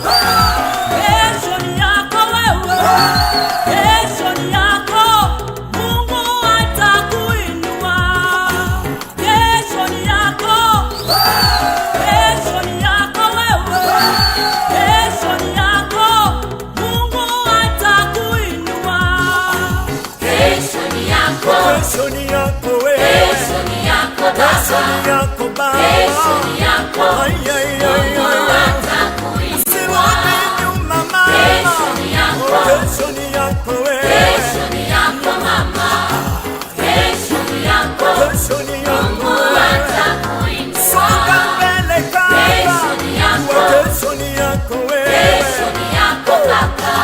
Kesho ni yako wewe, kesho ni yako. Mungu atakuinua. Kesho ni yako, kesho ni yako wewe, kesho ni yako. Mungu atakuinua. Kesho ni yako, Kesho ni yako wewe, kesho ni yako kesho baba, ni yako baba. kesho ni yako. Ay, ay, ay, Mungu ay. atakuinua. Usione nyuma mama, Kesho ni yako, kesho ni yako wewe, kesho ni yako mama, kesho ni yako. kesho ni yako Mungu wewe. atakuinua. Songa mbele kaka, Kesho ni yako, kesho ni yako wewe, kesho ni yako kaka,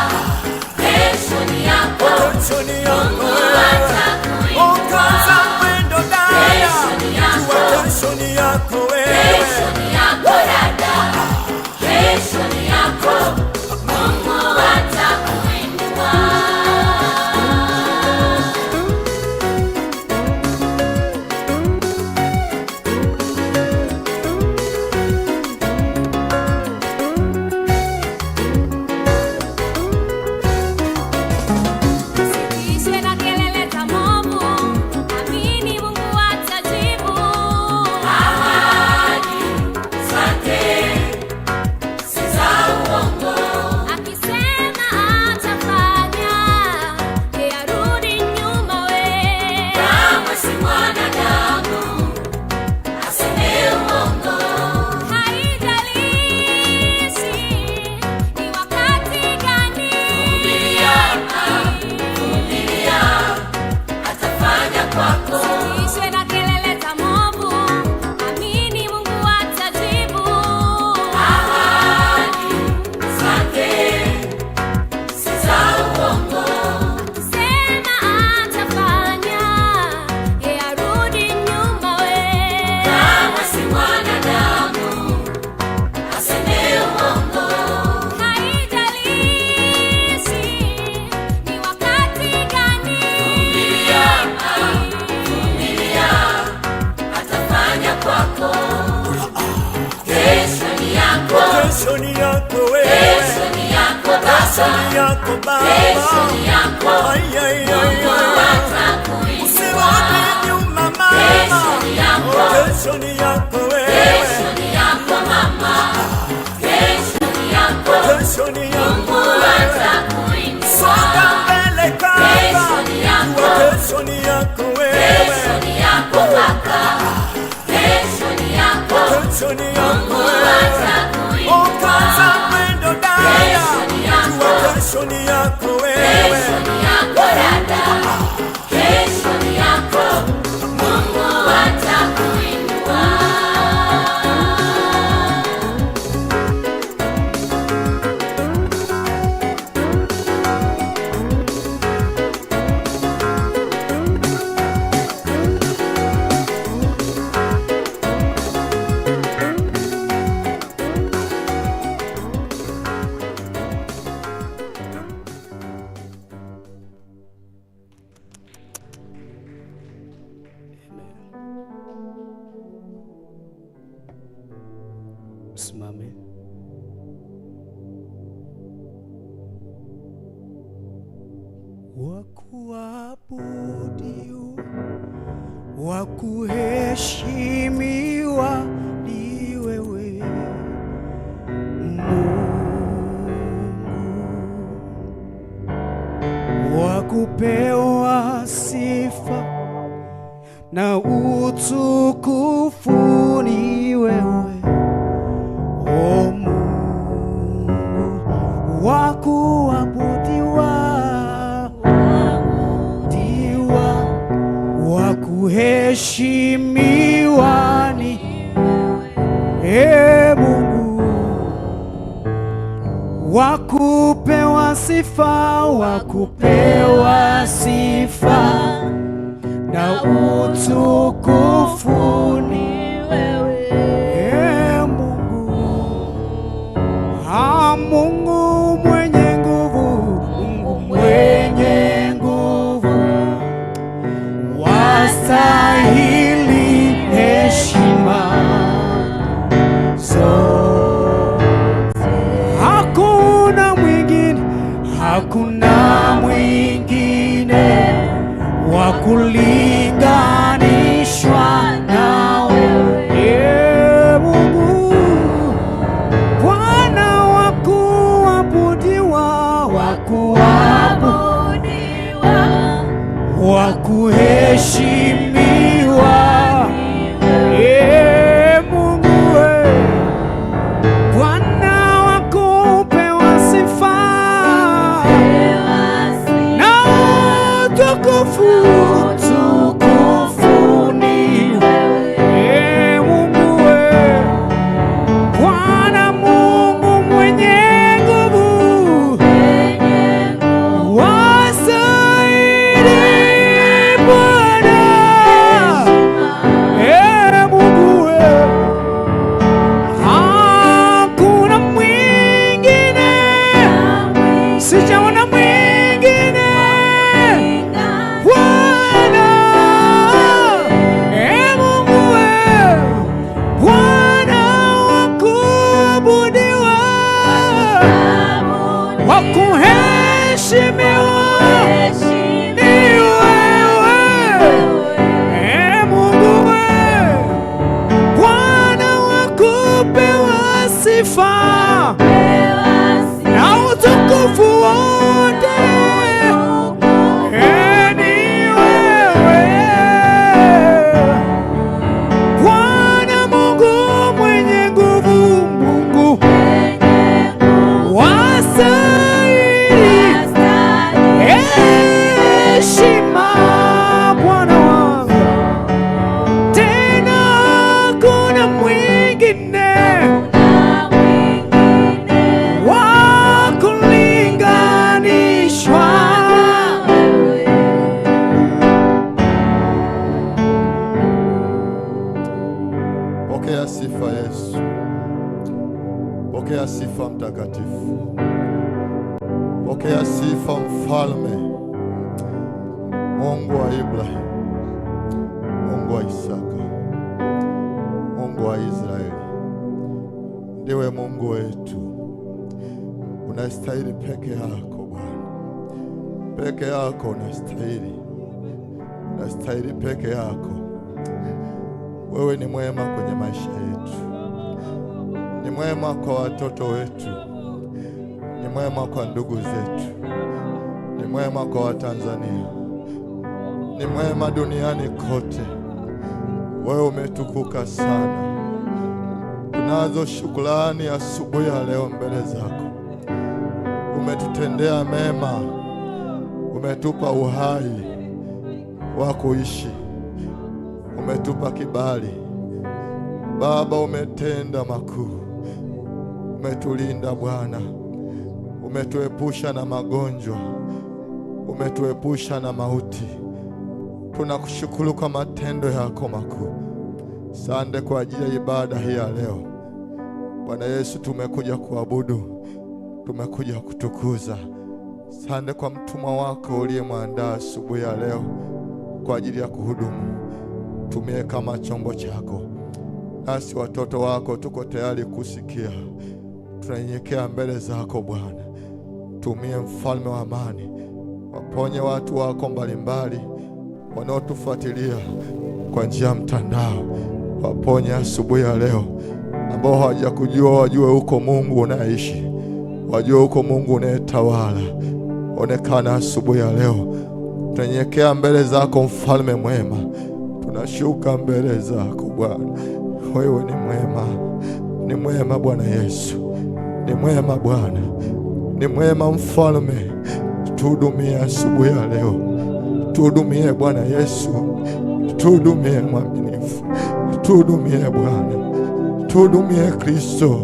kesho ni yako. kesho ni yako Mungu wewe. atakuinua. Ukaza mwendo dada, Kesho ni yako, kesho ni yako wewe. kesho ni yako dada, kesho ni yako. Mungu atakuinua. Usitishwe na kelele za movu, amini Mungu atajibu. Ahadi zake si za uongo. Akisema atafanya, yarudi nyuma we. Kamwe si mwanadamu aseme uongo. Haijalishi ni wakati gani, Vumilia, atafanya kwako. usitishwe na kelele za movu, amini Mungu atajibu. Ahadi zake si za uongo. Akisema atafanya, yarudi nyuma we. Kamwe si mwanadamu aseme uongo. Haijalishi ni wakati gani, Vumilia, atafanya kwako. Kesho ni yako, Kesho ni yako wewe, kesho ni yako kesho baba, ni yako kesho baba. ni yako. Ay, ay, ay, Mungu ay. atakuinua. Usione nyuma mama, Kesho ni yako, kesho ni yako wewe, kesho ni yako mama, kesho ni yako. kesho ni yako Mungu wewe. atakuinua. Songa mbele kaka, Kesho ni yako, kesho ni yako wewe, kesho ni yako kaka, kesho ni yako. kesho ni yako Mungu wewe. atakuinua. Ukaza mwendo dada, Kesho ni yako, kesho ni yako wewe. kesho ni yako dada, kesho ni yako. Mungu atakuinua. Simame. Wakuabudiwa, wakuheshimiwa ni wewe Mungu, wakupewa sifa na utukufu ni wewe O Mungu, wakuabudiwa, wakuheshimiwa ni Ee Mungu, wakupewa sifa, wakupewa sifa na utukufu ni wewe Ee Mungu. Mungu mwenye nguvu, Mungu mwenye nguvu, wastahili heshima zote. hakuna mwingine wa kulinganishwa na wewe Mungu, Bwana wa kuabudiwa, wa kuheshimiwa, Mungu Bwana wa kupewa sifa na utukufu. Pokea sifa Yesu, pokea sifa Mtakatifu, pokea sifa Mfalme, Mungu wa Ibrahim, Mungu wa Isaka, Mungu wa Israeli. Ndiwe Mungu wetu, unastahili peke yako Bwana, peke yako unastahili, unastahili peke yako. Wewe ni mwema kwenye maisha yetu, ni mwema kwa watoto wetu, ni mwema kwa ndugu zetu, ni mwema kwa Watanzania, ni mwema duniani kote. Wewe umetukuka sana. Tunazo shukrani asubuhi ya leo mbele zako. Umetutendea mema, umetupa uhai wa kuishi, umetupa kibali Baba, umetenda makuu, umetulinda Bwana, umetuepusha na magonjwa, umetuepusha na mauti. Tunakushukuru kwa matendo yako makuu. Asante kwa ajili ya ibada hii ya leo Bwana Yesu. Tumekuja kuabudu, tumekuja kutukuza. Asante kwa mtumwa wako uliyemwandaa asubuhi ya leo kwa ajili ya kuhudumu. Tumie kama chombo chako, nasi watoto wako tuko tayari kusikia. Tunanyenyekea mbele zako Bwana. Tumie mfalme wa amani, waponye watu wako mbalimbali wanaotufuatilia kwa njia ya mtandao. Waponye asubuhi ya leo ambao hawajakujua, wajue uko Mungu unaishi, wajue uko Mungu unayetawala. Onekana asubuhi ya leo. Tunanyenyekea mbele zako mfalme mwema, tunashuka mbele zako Bwana. Wewe ni mwema, ni mwema Bwana Yesu, ni mwema Bwana, ni mwema mfalme. Tuhudumie asubuhi ya leo, tuhudumie Bwana Yesu, tuhudumie mwaminifu, tuhudumie Bwana, tuhudumie Kristo.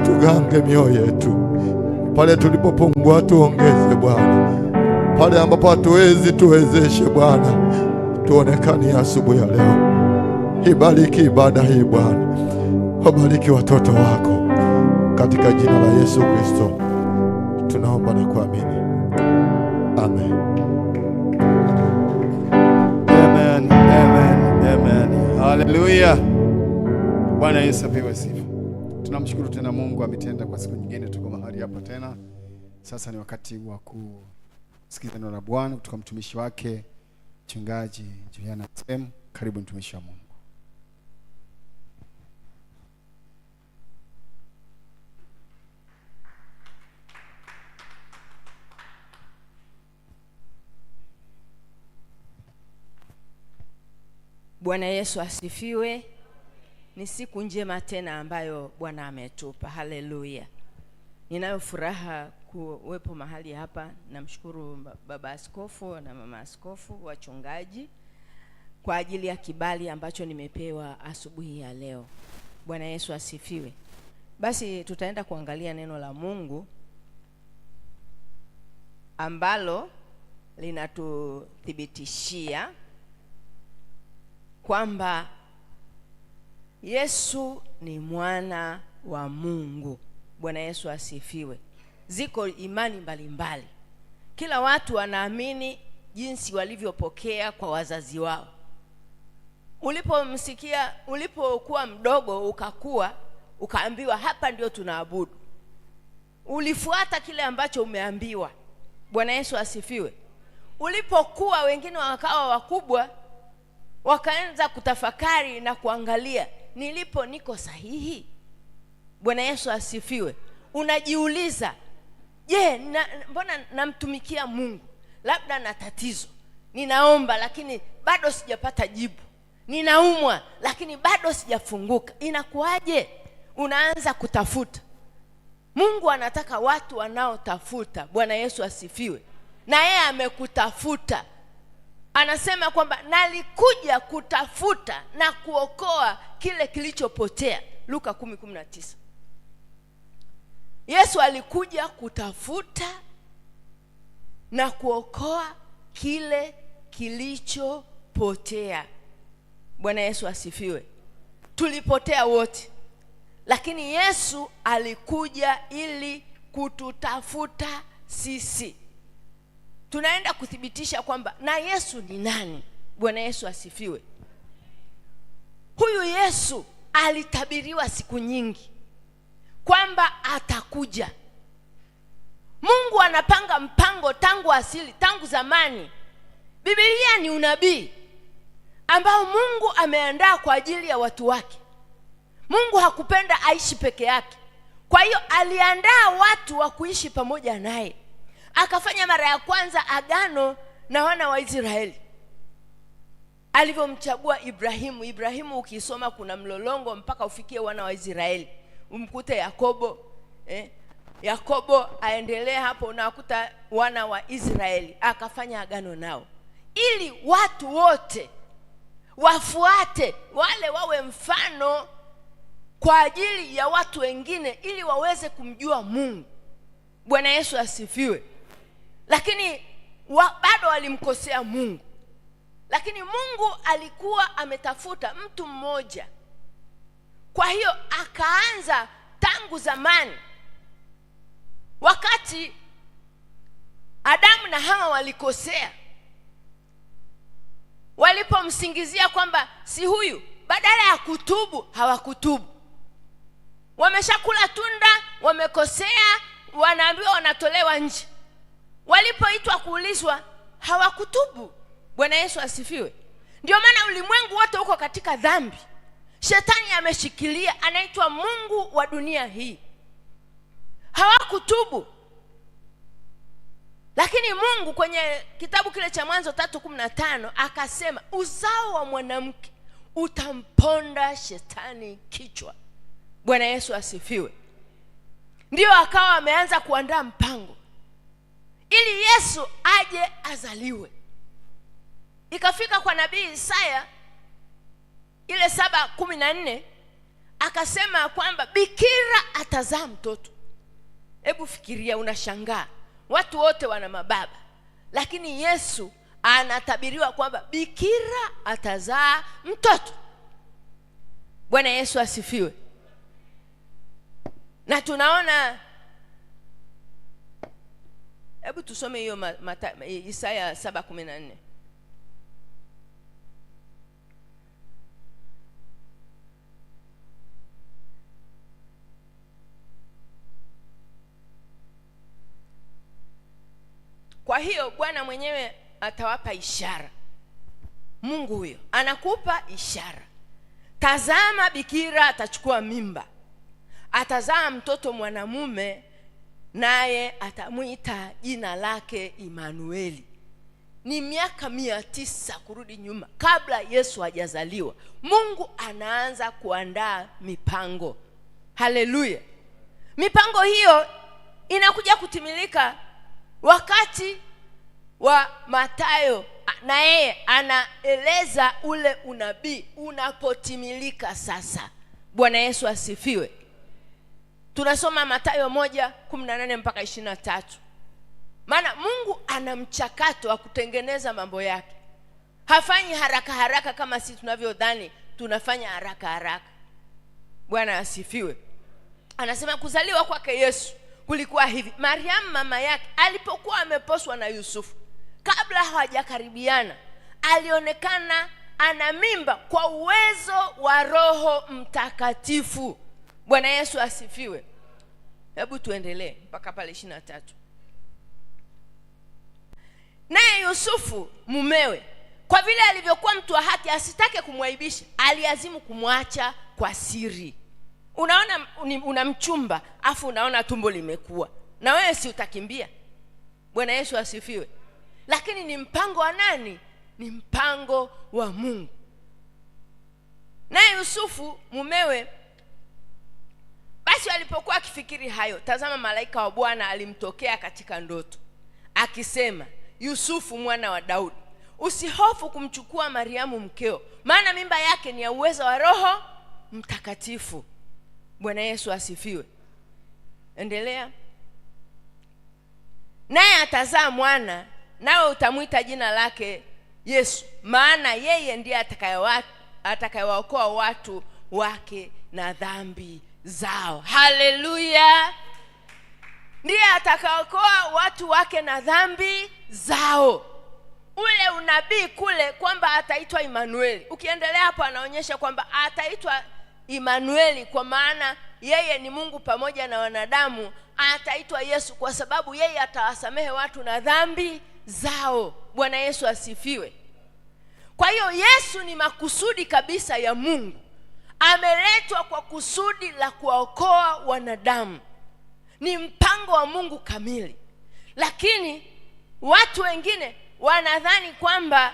Tugange mioyo yetu, pale tulipopungua tuongeze Bwana, pale ambapo hatuwezi tuwezeshe Bwana. Tuonekane asubuhi ya leo. Ibariki ibada hii Bwana, wabariki watoto wako katika jina la Yesu Kristo tunaomba na kuamini, amen. Amen, amen, amen. Haleluya. Bwana Yesu apewe sifa. Tunamshukuru tena Mungu ametenda kwa siku nyingine, tuko mahali hapa tena. Sasa ni wakati wa kusikiza neno la Bwana kutoka mtumishi wake Mchungaji Juliana Stem. Karibu mtumishi wa Mungu. Bwana Yesu asifiwe. Ni siku njema tena ambayo Bwana ametupa. Haleluya. Ninayo furaha kuwepo mahali hapa. Namshukuru baba askofu na mama askofu, wachungaji, kwa ajili ya kibali ambacho nimepewa asubuhi ya leo. Bwana Yesu asifiwe. Basi tutaenda kuangalia neno la Mungu ambalo linatuthibitishia kwamba Yesu ni mwana wa Mungu. Bwana Yesu asifiwe. Ziko imani mbalimbali. Kila watu wanaamini jinsi walivyopokea kwa wazazi wao. Ulipokuwa mdogo ukakua, ukaambiwa hapa ndio tunaabudu, ulifuata kile ambacho umeambiwa. Bwana Yesu asifiwe. Ulipokuwa, wengine wakawa wakubwa, wakaanza kutafakari na kuangalia, niko sahihi? Bwana Yesu asifiwe. Unajiuliza, mbona namtumikia Mungu? Labda na tatizo, ninaomba lakini bado sijapata jibu, ninaumwa lakini bado sijafunguka. Inakuwaje? Unaanza kutafuta. Mungu anataka watu wanaotafuta. Bwana Yesu asifiwe. Na yeye amekutafuta. Anasema kwamba nalikuja kutafuta na kuokoa kile kilichopotea. Luka 10:19. Yesu alikuja kutafuta na kuokoa kile kilichopotea. Bwana Yesu asifiwe. Tulipotea wote, lakini Yesu alikuja ili kututafuta sisi. Tunaenda kuthibitisha kwamba na Yesu ni nani. Bwana Yesu asifiwe. Huyu Yesu alitabiriwa siku nyingi kwamba atakuja. Mungu anapanga mpango tangu asili, tangu zamani. Biblia ni unabii ambao Mungu ameandaa kwa ajili ya watu wake. Mungu hakupenda aishi peke yake. Kwa hiyo aliandaa watu wa kuishi pamoja naye. Akafanya mara ya kwanza agano na wana wa Israeli. Alivyomchagua Ibrahimu. Ibrahimu ukisoma kuna mlolongo mpaka ufikie wana wa Israeli. Umkute Yakobo, Yakobo aendelee hapo, unakuta wana wa Israeli. Akafanya agano nao ili watu wote wafuate, wale wawe mfano kwa ajili ya watu wengine, ili waweze kumjua Mungu. Bwana Yesu asifiwe. Lakini bado walimkosea Mungu. Lakini Mungu alikuwa ametafuta mtu mmoja. Kwa hiyo akaanza tangu zamani, wakati Adamu na Hawa walikosea, walipomsingizia kwamba si huyu, badala ya kutubu hawakutubu. Wameshakula tunda, wamekosea, wanaambiwa wanatolewa nje. Walipoitwa kuulizwa hawakutubu. Bwana Yesu asifiwe. Ndio maana ulimwengu wote uko katika dhambi. Shetani ameshikilia, anaitwa mungu wa dunia hii. Hawakutubu. Lakini Mungu kwenye kitabu kile cha Mwanzo 3:15 akasema uzao wa mwanamke utamponda shetani kichwa. Bwana Yesu asifiwe. Ndio akawa ameanza kuandaa mpango ili Yesu aje azaliwe. Ikafika kwa nabii Isaya ile 7:14 akasema kwamba bikira atazaa mtoto. Hebu fikiria, unashangaa. Watu wote wana mababa, lakini Yesu anatabiriwa kwamba bikira atazaa mtoto. Bwana Yesu asifiwe. Na tunaona, hebu tusome hiyo Isaya 7:14. Kwa hiyo Bwana mwenyewe atawapa ishara. Mungu huyo anakupa ishara. Tazama, bikira atachukua mimba, atazaa mtoto mwanamume, naye atamuita jina lake Imanueli. Ni miaka 900 kurudi nyuma, kabla Yesu hajazaliwa. Mungu anaanza kuandaa mipango. Haleluya! Mipango hiyo inakuja kutimilika wakati wa Mathayo, na yeye anaeleza ule unabii unapotimilika sasa. Bwana Yesu asifiwe. Tunasoma Mathayo 1:18 mpaka 23. Maana Mungu ana mchakato wa kutengeneza mambo yake. Hafanyi haraka haraka kama sisi tunavyodhani tunafanya haraka haraka. Bwana asifiwe. Anasema kuzaliwa kwake Yesu kulikuwa hivi. Mariamu mama yake alipokuwa ameposwa na Yusufu, kabla hawajakaribiana, alionekana ana mimba kwa uwezo wa Roho Mtakatifu. Bwana Yesu asifiwe. Hebu tuendelee mpaka pale 23. Naye Yusufu mumewe, kwa vile alivyokuwa mtu wa haki, asitake kumwaibisha, aliazimu kumwacha kwa siri. Unaona, una mchumba afu unaona tumbo limekuwa, na wewe si utakimbia? Bwana Yesu asifiwe. Lakini ni mpango wa nani? Ni mpango wa Mungu. Naye Yusufu mumewe, basi alipokuwa akifikiri hayo, tazama, malaika wa Bwana alimtokea katika ndoto akisema, Yusufu mwana wa Daudi, usihofu kumchukua Mariamu mkeo, maana mimba yake ni ya uwezo wa Roho Mtakatifu. Bwana Yesu asifiwe. Endelea. Naye atazaa mwana, nawe utamuita jina lake Yesu, maana yeye ndiye atakayewaokoa watu wake na dhambi zao. Haleluya! Ndiye atakayeokoa watu wake na dhambi zao. Ule unabii kule kwamba ataitwa Imanueli, ukiendelea hapo anaonyesha kwamba ataitwa Imanueli kwa maana yeye ni Mungu pamoja na wanadamu. Ataitwa Yesu kwa sababu yeye atawasamehe watu na dhambi zao. Bwana Yesu asifiwe. Kwa hiyo Yesu ni makusudi kabisa ya Mungu. Ameletwa kwa kusudi la kuwaokoa wanadamu. Ni mpango wa Mungu kamili. Lakini watu wengine wanadhani kwamba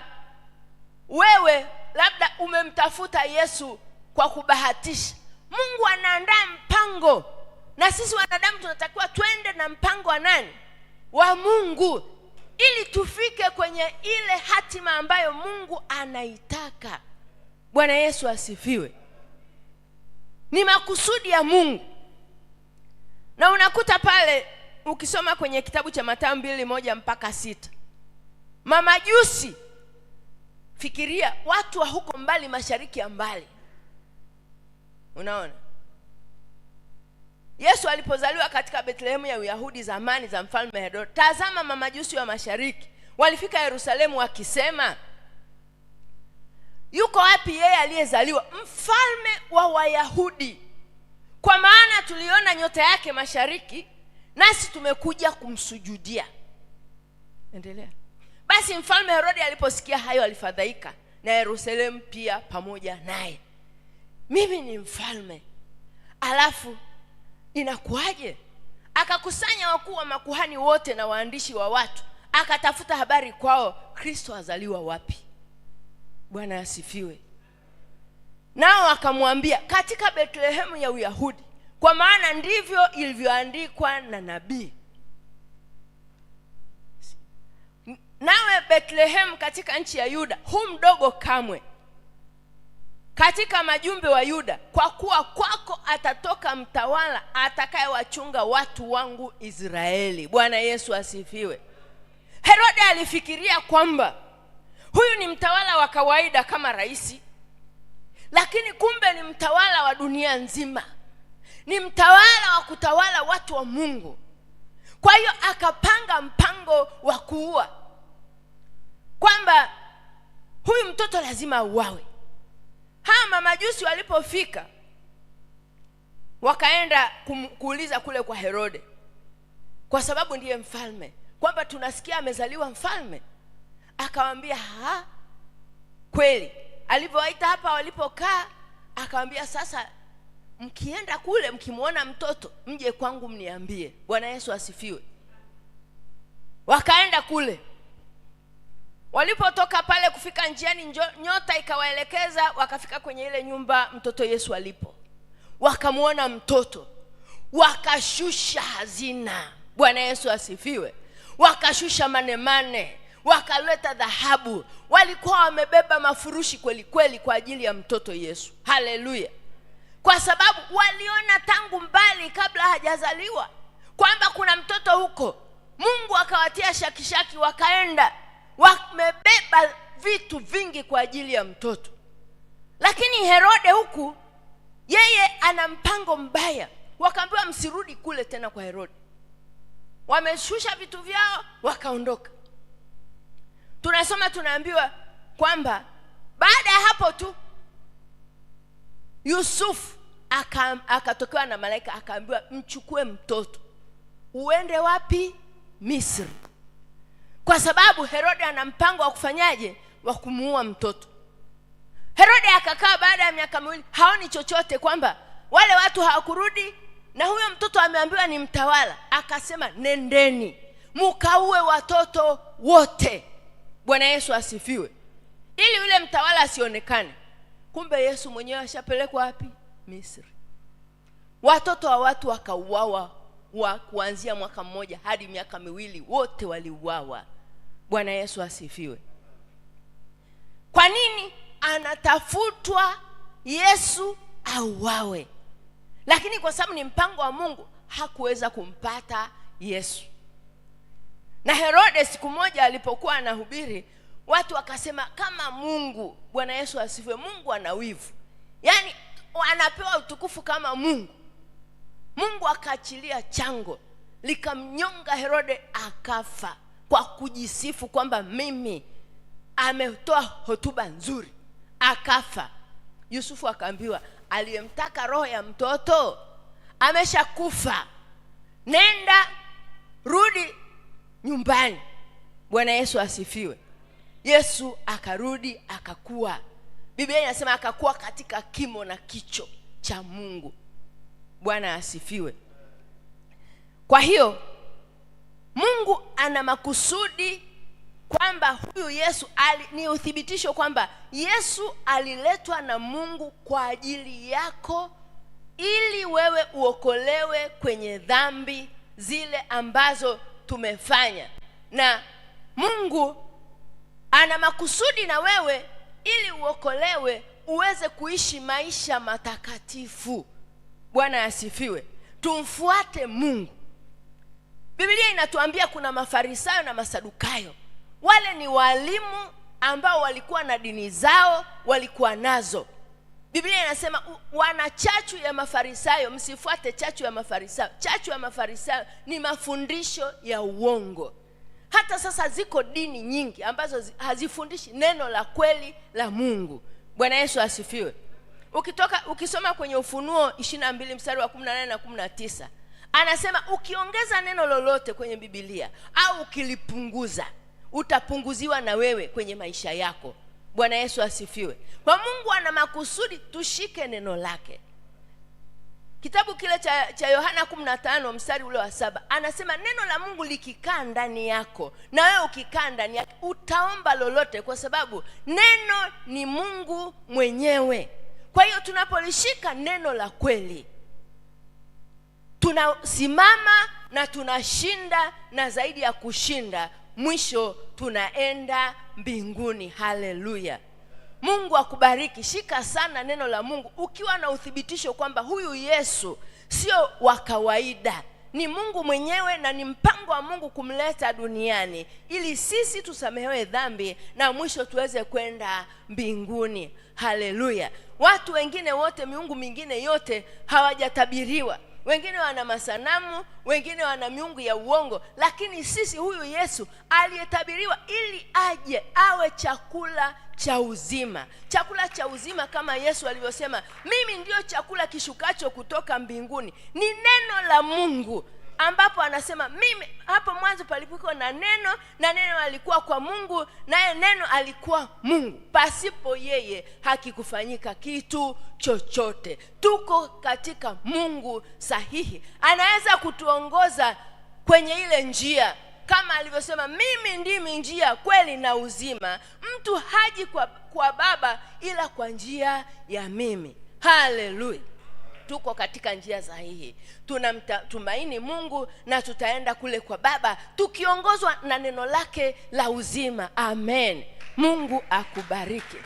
wewe labda umemtafuta Yesu kwa kubahatisha. Mungu anaandaa mpango, na sisi wanadamu tunatakiwa twende na mpango wa nani? Wa Mungu, ili tufike kwenye ile hatima ambayo Mungu anaitaka. Bwana Yesu asifiwe. Ni makusudi ya Mungu. Na unakuta pale ukisoma kwenye kitabu cha Mathayo 2:1 mpaka 6. Mamajusi, fikiria watu wa huko mbali, mashariki ya mbali. Unaona? Yesu alipozaliwa katika Bethlehemu ya Uyahudi zamani za mfalme Herode, tazama, mamajusi wa mashariki walifika Yerusalemu wakisema, yuko wapi yeye aliyezaliwa mfalme wa Wayahudi? Kwa maana tuliona nyota yake mashariki, nasi tumekuja kumsujudia. Endelea. Basi mfalme Herode aliposikia hayo alifadhaika, na Yerusalemu pia pamoja naye. Mimi ni mfalme, alafu inakuaje? Akakusanya wakuu wa makuhani wote na waandishi wa watu, akatafuta habari kwao, Kristo azaliwa wapi? Bwana asifiwe. Nao akamwambia, katika Bethlehemu ya Uyahudi, kwa maana ndivyo ilivyoandikwa na nabii. Nawe Bethlehemu katika nchi ya Yuda, hu mdogo kamwe katika majumbe wa Yuda, kwa kuwa kwako atatoka mtawala atakayewachunga watu wangu Israeli. Bwana Yesu asifiwe. Herode alifikiria kwamba huyu ni mtawala wa kawaida kama rais, lakini kumbe ni mtawala wa dunia nzima. Ni mtawala wa kutawala watu wa Mungu. Kwa hiyo akapanga mpango wa kuua, kwamba huyu mtoto lazima auawe. Mamajusi walipofika wakaenda kuuliza kule kwa Herode, kwa sababu ndiye mfalme, kwamba tunasikia amezaliwa mfalme. Akawaambia kweli. Alivyowaita hapa walipokaa, akawaambia sasa mkienda kule mkimuona mtoto mje kwangu mniambie. Bwana Yesu asifiwe. Wakaenda kule. Walipotoka pale kufika njiani, nyota ikawaelekeza, wakafika kwenye ile nyumba mtoto Yesu alipo. Wakamuona mtoto, wakashusha hazina. Bwana Yesu asifiwe. Wakashusha manemane, wakaleta dhahabu. Walikuwa wamebeba mafurushi kweli kweli kwa ajili ya mtoto Yesu. Haleluya. Kwa sababu waliona tangu mbali kabla hajazaliwa kwamba kuna mtoto huko. Mungu akawatia shakishaki, wakaenda wamebeba vitu vingi kwa ajili ya mtoto. Lakini Herode huku yeye ana mpango mbaya. Wakaambiwa msirudi kule tena kwa Herode. Wameshusha vitu vyao wakaondoka. Tunasoma tunaambiwa kwamba baada ya hapo tu Yusufu akatokewa na malaika, akaambiwa mchukue mtoto uende wapi? Misri. Kwa sababu Herode ana mpango wa kufanyaje? Wa kumuua mtoto. Herode akakaa baada ya miaka miwili haoni chochote, kwamba wale watu hawakurudi na huyo mtoto ameambiwa ni mtawala. Akasema nendeni mukaue watoto wote. Bwana Yesu asifiwe. Ili yule mtawala asionekane. Kumbe Yesu mwenyewe ashapelekwa wapi? Misri. Watoto wa watu wakauawa, kuanzia mwaka mmoja hadi miaka miwili wote waliuawa. Bwana Yesu asifiwe. Kwa nini anatafutwa Yesu auawe? Lakini kwa sababu ni mpango wa Mungu hakuweza kumpata Yesu. Na Herode siku moja alipokuwa anahubiri, watu wakasema kama Mungu, Bwana Yesu asifiwe, Mungu ana wivu. Yaani anapewa utukufu kama Mungu. Mungu akaachilia chango likamnyonga Herode, akafa kwa kujisifu kwamba mimi ametoa hotuba nzuri, akafa. Yusufu akaambiwa aliyemtaka roho ya mtoto ameshakufa, nenda rudi nyumbani. Bwana Yesu asifiwe. Yesu akarudi akakua. Biblia inasema akakua katika kimo na kicho cha Mungu. Bwana asifiwe. Kwa hiyo Mungu ana makusudi kwamba huyu Yesu ni uthibitisho kwamba Yesu aliletwa na Mungu kwa ajili yako, ili wewe uokolewe kwenye dhambi zile ambazo tumefanya. Na Mungu ana makusudi na wewe ili uokolewe uweze kuishi maisha matakatifu. Bwana asifiwe. Tumfuate Mungu. Biblia inatuambia kuna Mafarisayo na Masadukayo. Wale ni walimu ambao walikuwa na dini zao, walikuwa nazo. Biblia inasema wana chachu ya Mafarisayo, msifuate chachu ya Mafarisayo. Chachu ya Mafarisayo ni mafundisho ya uongo. Hata sasa ziko dini nyingi ambazo hazifundishi neno la kweli la Mungu. Bwana Yesu asifiwe. Ukisoma kwenye Ufunuo 22 mstari wa 18 na 19, anasema ukiongeza neno lolote kwenye Biblia au ukilipunguza, utapunguziwa na wewe kwenye maisha yako. Bwana Yesu asifiwe. Kwa Mungu ana makusudi tushike neno lake. Kitabu kile cha Yohana 15 mstari ule wa 7, anasema neno la Mungu likikaa ndani yako na wewe ukikaa ndani yake, utaomba lolote, kwa sababu neno ni Mungu mwenyewe. Kwa hiyo tunapolishika neno la kweli, tunasimama na tunashinda, na zaidi ya kushinda, mwisho tunaenda mbinguni. Haleluya. Mungu akubariki. Shika sana neno la Mungu ukiwa na uthibitisho kwamba huyu Yesu sio wa kawaida, ni Mungu mwenyewe, na ni mpango wa Mungu kumleta duniani ili sisi tusamehewe dhambi na mwisho tuweze kwenda mbinguni. Haleluya. Watu wengine wote, miungu mingine yote hawajatabiriwa. Wengine wana masanamu, wengine wana miungu ya uongo, lakini sisi huyu Yesu aliyetabiriwa ili aje awe chakula cha uzima. Chakula cha uzima kama Yesu alivyosema, mimi ndio chakula kishukacho kutoka mbinguni. Ni neno la Mungu. ambapo anasema mimi, hapo mwanzo palikuwa na neno, na neno alikuwa kwa Mungu, naye neno alikuwa Mungu. Pasipo yeye hakikufanyika kitu chochote. Tuko katika Mungu sahihi. Anaweza kutuongoza kwenye ile njia, kama alivyosema, mimi ndimi njia, kweli na uzima. Mtu haji kwa Baba ila kwa njia ya mimi. Haleluya. Tuko katika njia sahihi. Tunamtumaini Mungu na tutaenda kule kwa Baba tukiongozwa na neno lake la uzima. Amen. Mungu akubariki.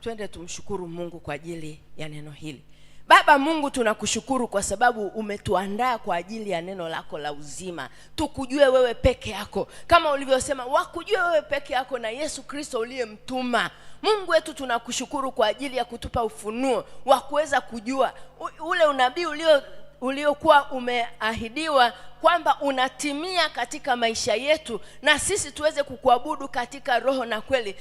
Twende tumshukuru Mungu kwa ajili ya neno hili. Baba Mungu, tunakushukuru kwa sababu umetuandaa kwa ajili ya neno lako la uzima. Tukujue wewe peke yako, kama ulivyosema wakujue wewe peke yako na Yesu Kristo uliyemtuma. Mungu wetu, tunakushukuru kwa ajili ya kutupa ufunuo wa kuweza kujua ule unabii uliokuwa umeahidiwa kwamba unatimia katika maisha yetu, na sisi tuweze kukuabudu katika roho na kweli.